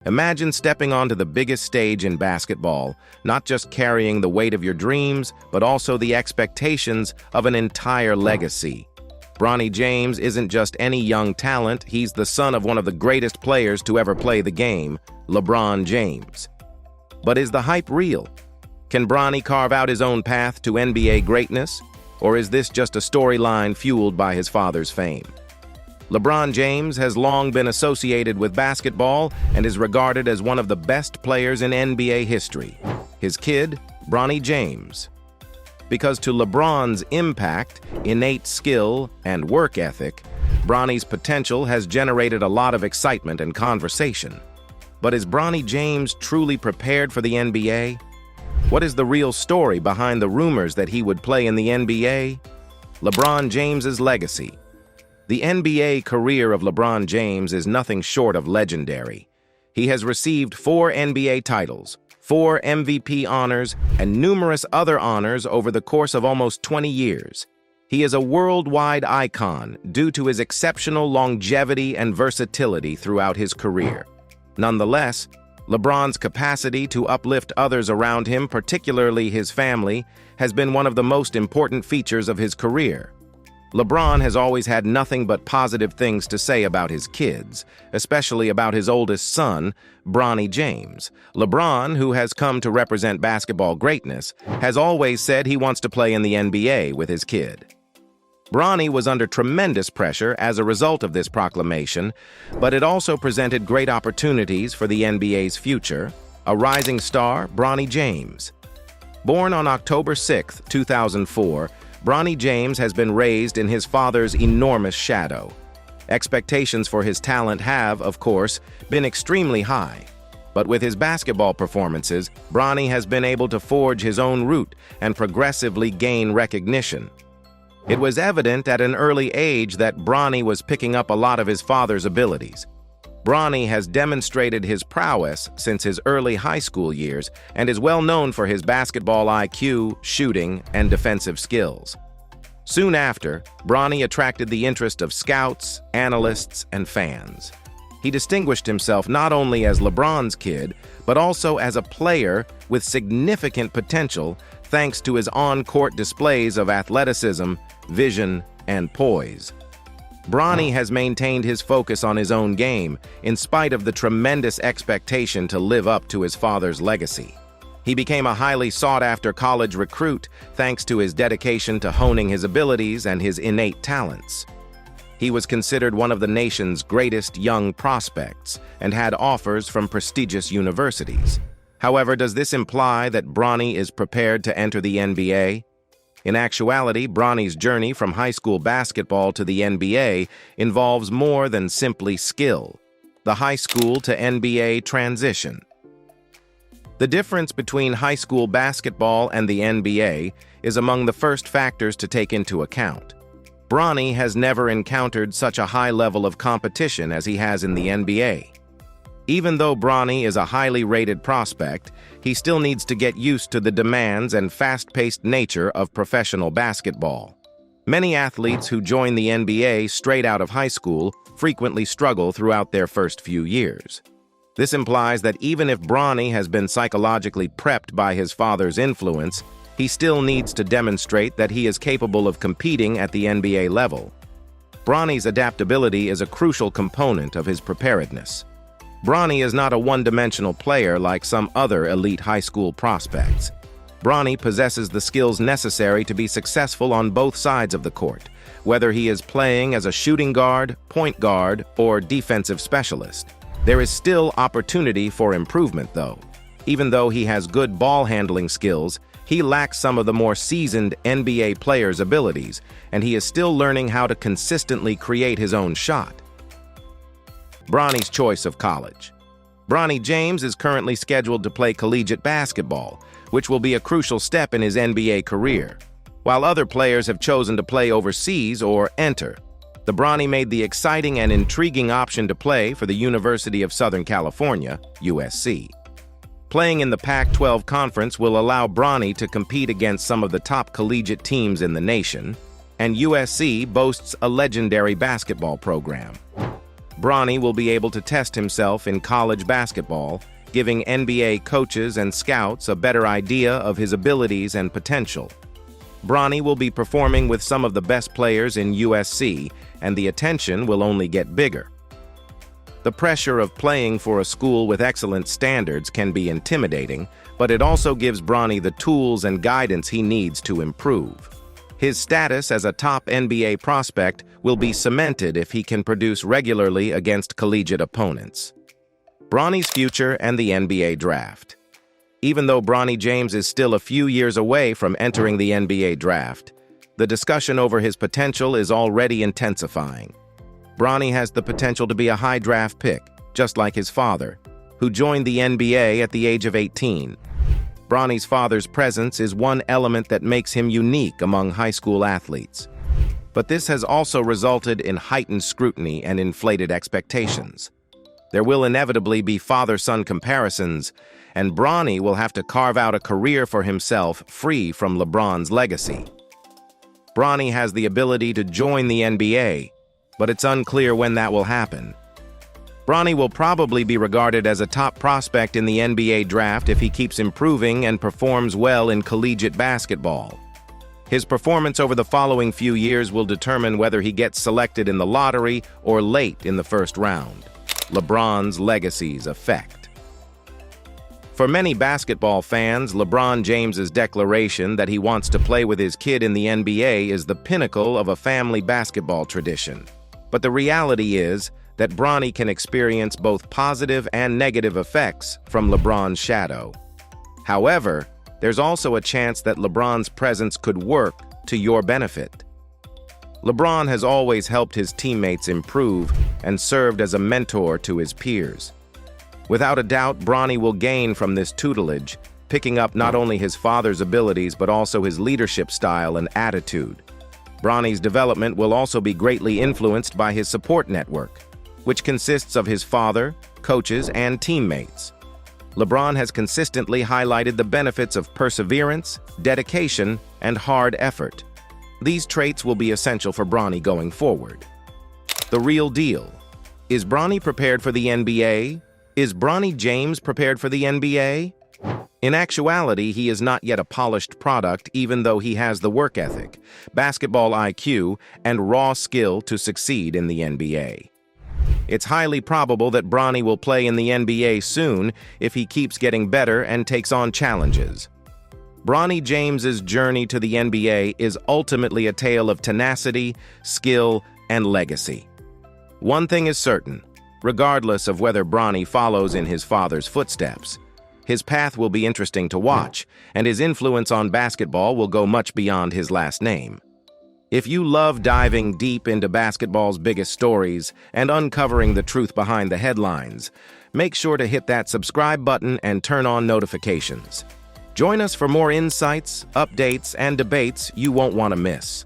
Imagine stepping onto the biggest stage in basketball, not just carrying the weight of your dreams, but also the expectations of an entire legacy. Bronny James isn't just any young talent, he's the son of one of the greatest players to ever play the game, LeBron James. But is the hype real? Can Bronny carve out his own path to NBA greatness? Or is this just a storyline fueled by his father's fame? LeBron James has long been associated with basketball and is regarded as one of the best players in NBA history. His kid, Bronny James. Because to LeBron's impact, innate skill, and work ethic, Bronny's potential has generated a lot of excitement and conversation. But is Bronny James truly prepared for the NBA? What is the real story behind the rumors that he would play in the NBA? LeBron James's legacy. The NBA career of LeBron James is nothing short of legendary. He has received 4 NBA titles, 4 MVP honors, and numerous other honors over the course of almost 20 years. He is a worldwide icon due to his exceptional longevity and versatility throughout his career. Nonetheless, LeBron's capacity to uplift others around him, particularly his family, has been one of the most important features of his career. LeBron has always had nothing but positive things to say about his kids, especially about his oldest son, Bronny James. LeBron, who has come to represent basketball greatness, has always said he wants to play in the NBA with his kid. Bronny was under tremendous pressure as a result of this proclamation, but it also presented great opportunities for the NBA's future. A rising star, Bronny James. Born on October 6, 2004, Bronny James has been raised in his father's enormous shadow. Expectations for his talent have, of course, been extremely high. But with his basketball performances, Bronny has been able to forge his own route and progressively gain recognition. It was evident at an early age that Bronny was picking up a lot of his father's abilities. Bronny has demonstrated his prowess since his early high school years and is well known for his basketball IQ, shooting, and defensive skills. Soon after, Bronny attracted the interest of scouts, analysts, and fans. He distinguished himself not only as LeBron's kid, but also as a player with significant potential thanks to his on-court displays of athleticism, vision, and poise. Bronny has maintained his focus on his own game, in spite of the tremendous expectation to live up to his father's legacy. He became a highly sought-after college recruit thanks to his dedication to honing his abilities and his innate talents. He was considered one of the nation's greatest young prospects and had offers from prestigious universities. However, does this imply that Bronny is prepared to enter the NBA? In actuality, Bronny's journey from high school basketball to the NBA involves more than simply skill. The high school to NBA transition. The difference between high school basketball and the NBA is among the first factors to take into account. Bronny has never encountered such a high level of competition as he has in the NBA. Even though Bronny is a highly rated prospect, he still needs to get used to the demands and fast-paced nature of professional basketball. Many athletes who join the NBA straight out of high school frequently struggle throughout their first few years. This implies that even if Bronny has been psychologically prepped by his father's influence, he still needs to demonstrate that he is capable of competing at the NBA level. Bronny's adaptability is a crucial component of his preparedness. Bronny is not a one-dimensional player like some other elite high school prospects. Bronny possesses the skills necessary to be successful on both sides of the court, whether he is playing as a shooting guard, point guard, or defensive specialist. There is still opportunity for improvement, though. Even though he has good ball-handling skills, he lacks some of the more seasoned NBA players' abilities, and he is still learning how to consistently create his own shot. Bronny's choice of college. Bronny James is currently scheduled to play collegiate basketball, which will be a crucial step in his NBA career. While other players have chosen to play overseas or enter, the Bronny made the exciting and intriguing option to play for the University of Southern California, USC. Playing in the Pac-12 conference will allow Bronny to compete against some of the top collegiate teams in the nation, and USC boasts a legendary basketball program. Bronny will be able to test himself in college basketball, giving NBA coaches and scouts a better idea of his abilities and potential. Bronny will be performing with some of the best players in USC, and the attention will only get bigger. The pressure of playing for a school with excellent standards can be intimidating, but it also gives Bronny the tools and guidance he needs to improve. His status as a top NBA prospect will be cemented if he can produce regularly against collegiate opponents. Bronny's future and the NBA draft. Even though Bronny James is still a few years away from entering the NBA draft, the discussion over his potential is already intensifying. Bronny has the potential to be a high draft pick, just like his father, who joined the NBA at the age of 18. Bronny's father's presence is one element that makes him unique among high school athletes. But this has also resulted in heightened scrutiny and inflated expectations. There will inevitably be father-son comparisons, and Bronny will have to carve out a career for himself free from LeBron's legacy. Bronny has the ability to join the NBA, but it's unclear when that will happen. Bronny will probably be regarded as a top prospect in the NBA draft if he keeps improving and performs well in collegiate basketball. His performance over the following few years will determine whether he gets selected in the lottery or late in the first round. LeBron's legacy's effect. For many basketball fans, LeBron James's declaration that he wants to play with his kid in the NBA is the pinnacle of a family basketball tradition. But the reality is that Bronny can experience both positive and negative effects from LeBron's shadow. However, there's also a chance that LeBron's presence could work to your benefit. LeBron has always helped his teammates improve and served as a mentor to his peers. Without a doubt, Bronny will gain from this tutelage, picking up not only his father's abilities but also his leadership style and attitude. Bronny's development will also be greatly influenced by his support network, which consists of his father, coaches, and teammates. LeBron has consistently highlighted the benefits of perseverance, dedication, and hard effort. These traits will be essential for Bronny going forward. The real deal. Is Bronny prepared for the NBA? Is Bronny James prepared for the NBA? In actuality, he is not yet a polished product, even though he has the work ethic, basketball IQ, and raw skill to succeed in the NBA. It's highly probable that Bronny will play in the NBA soon if he keeps getting better and takes on challenges. Bronny James's journey to the NBA is ultimately a tale of tenacity, skill, and legacy. One thing is certain, regardless of whether Bronny follows in his father's footsteps, his path will be interesting to watch, and his influence on basketball will go much beyond his last name. If you love diving deep into basketball's biggest stories and uncovering the truth behind the headlines, make sure to hit that subscribe button and turn on notifications. Join us for more insights, updates, and debates you won't want to miss.